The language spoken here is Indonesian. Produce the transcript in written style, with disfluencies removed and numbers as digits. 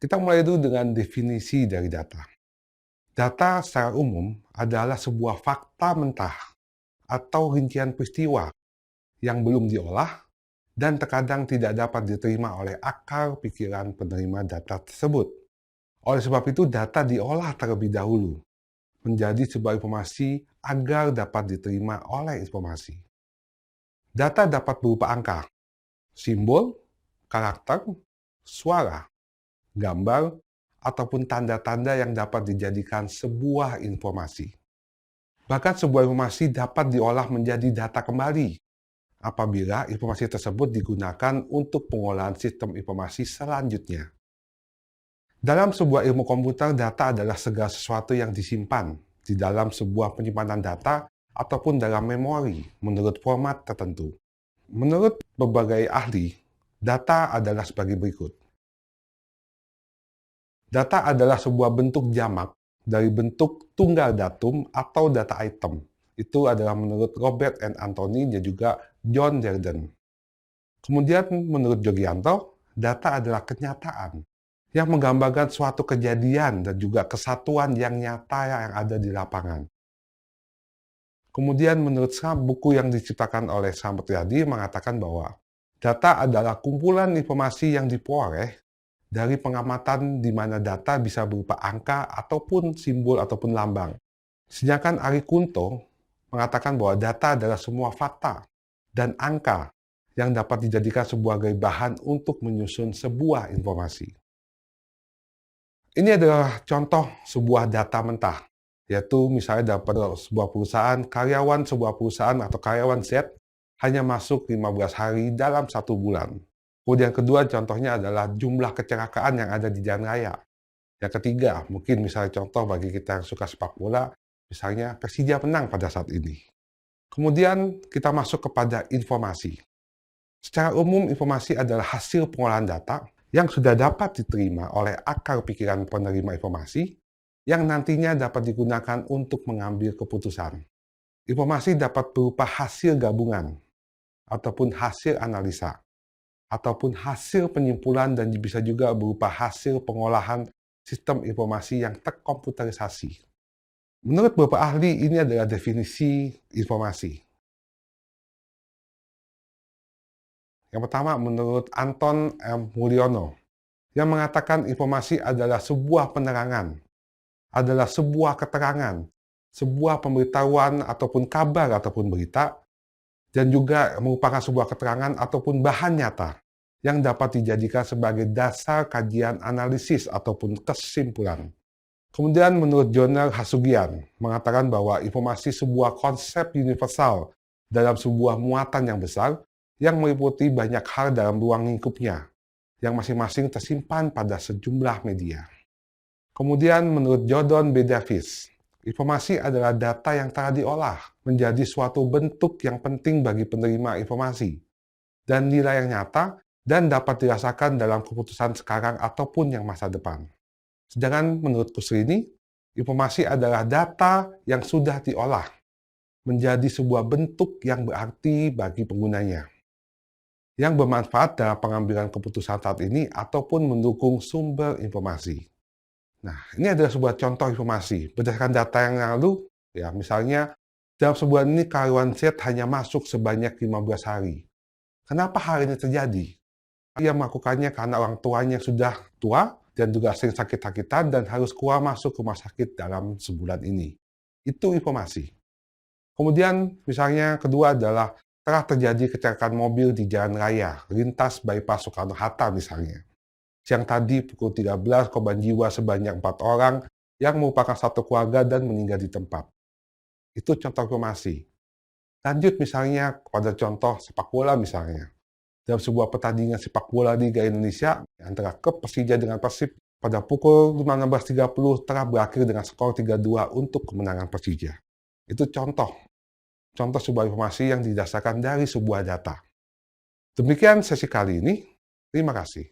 Kita mulai dulu dengan definisi dari data. Data secara umum adalah sebuah fakta mentah atau rincian peristiwa yang belum diolah dan terkadang tidak dapat diterima oleh akal pikiran penerima data tersebut. Oleh sebab itu, data diolah terlebih dahulu menjadi sebuah informasi agar dapat diterima oleh informasi. Data dapat berupa angka, simbol, karakter, suara, gambar, ataupun tanda-tanda yang dapat dijadikan sebuah informasi. Bahkan sebuah informasi dapat diolah menjadi data kembali apabila informasi tersebut digunakan untuk pengolahan sistem informasi selanjutnya. Dalam sebuah ilmu komputer, data adalah segala sesuatu yang disimpan di dalam sebuah penyimpanan data ataupun dalam memori menurut format tertentu. Menurut berbagai ahli, data adalah sebagai berikut. Data adalah sebuah bentuk jamak dari bentuk tunggal datum atau data item. Itu adalah menurut Robert and Anthony dan juga John Derden. Kemudian menurut Jogianto, data adalah kenyataan yang menggambarkan suatu kejadian dan juga kesatuan yang nyata yang ada di lapangan. Kemudian menurut buku yang diciptakan oleh Sam Priadi mengatakan bahwa data adalah kumpulan informasi yang diperoleh dari pengamatan di mana data bisa berupa angka ataupun simbol ataupun lambang. Sedangkan Ari Kunto mengatakan bahwa data adalah semua fakta dan angka yang dapat dijadikan sebagai bahan untuk menyusun sebuah informasi. Ini adalah contoh sebuah data mentah, yaitu misalnya dapat sebuah perusahaan, karyawan sebuah perusahaan atau karyawan Z hanya masuk 15 hari dalam 1 bulan. Kemudian kedua contohnya adalah jumlah kecelakaan yang ada di jalan raya. Yang ketiga, mungkin misalnya contoh bagi kita yang suka sepak bola, misalnya Persija menang pada saat ini. Kemudian kita masuk kepada informasi. Secara umum, informasi adalah hasil pengolahan data yang sudah dapat diterima oleh akal pikiran penerima informasi yang nantinya dapat digunakan untuk mengambil keputusan. Informasi dapat berupa hasil gabungan ataupun hasil analisa, ataupun hasil penyimpulan dan bisa juga berupa hasil pengolahan sistem informasi yang terkomputerisasi. Menurut beberapa ahli, ini adalah definisi informasi. Yang pertama, menurut Anton M. Mulyono, yang mengatakan informasi adalah sebuah penerangan, adalah sebuah keterangan, sebuah pemberitahuan ataupun kabar ataupun berita, dan juga merupakan sebuah keterangan ataupun bahan nyata yang dapat dijadikan sebagai dasar kajian analisis ataupun kesimpulan. Kemudian menurut Joner Hasugian mengatakan bahwa informasi sebuah konsep universal dalam sebuah muatan yang besar yang meliputi banyak hal dalam ruang lingkupnya, yang masing-masing tersimpan pada sejumlah media. Kemudian menurut Jordan B. Davis, informasi adalah data yang telah diolah menjadi suatu bentuk yang penting bagi penerima informasi dan nilai yang nyata dan dapat dirasakan dalam keputusan sekarang ataupun yang masa depan. Sedangkan menurut Kusrini, informasi adalah data yang sudah diolah menjadi sebuah bentuk yang berarti bagi penggunanya, yang bermanfaat dalam pengambilan keputusan saat ini ataupun mendukung sumber informasi. Nah, ini adalah sebuah contoh informasi. Berdasarkan data yang lalu, ya misalnya dalam sebulan ini karyawan Z hanya masuk sebanyak 15 hari. Kenapa hal ini terjadi? Ia melakukannya karena orang tuanya sudah tua dan juga sering sakit-sakitan dan harus keluar masuk rumah sakit dalam sebulan ini. Itu informasi. Kemudian misalnya kedua adalah telah terjadi kecelakaan mobil di jalan raya, lintas bypass Soekarno-Hatta misalnya. Siang tadi pukul 13, korban jiwa sebanyak 4 orang yang merupakan satu keluarga dan meninggal di tempat. Itu contoh informasi. Lanjut misalnya kepada contoh sepak bola misalnya. Dalam sebuah pertandingan sepak bola Liga Indonesia antara klub Persija dengan Persib pada pukul 16.30 telah berakhir dengan skor 3-2 untuk kemenangan Persija. Itu contoh sebuah informasi yang didasarkan dari sebuah data. Demikian sesi kali ini. Terima kasih.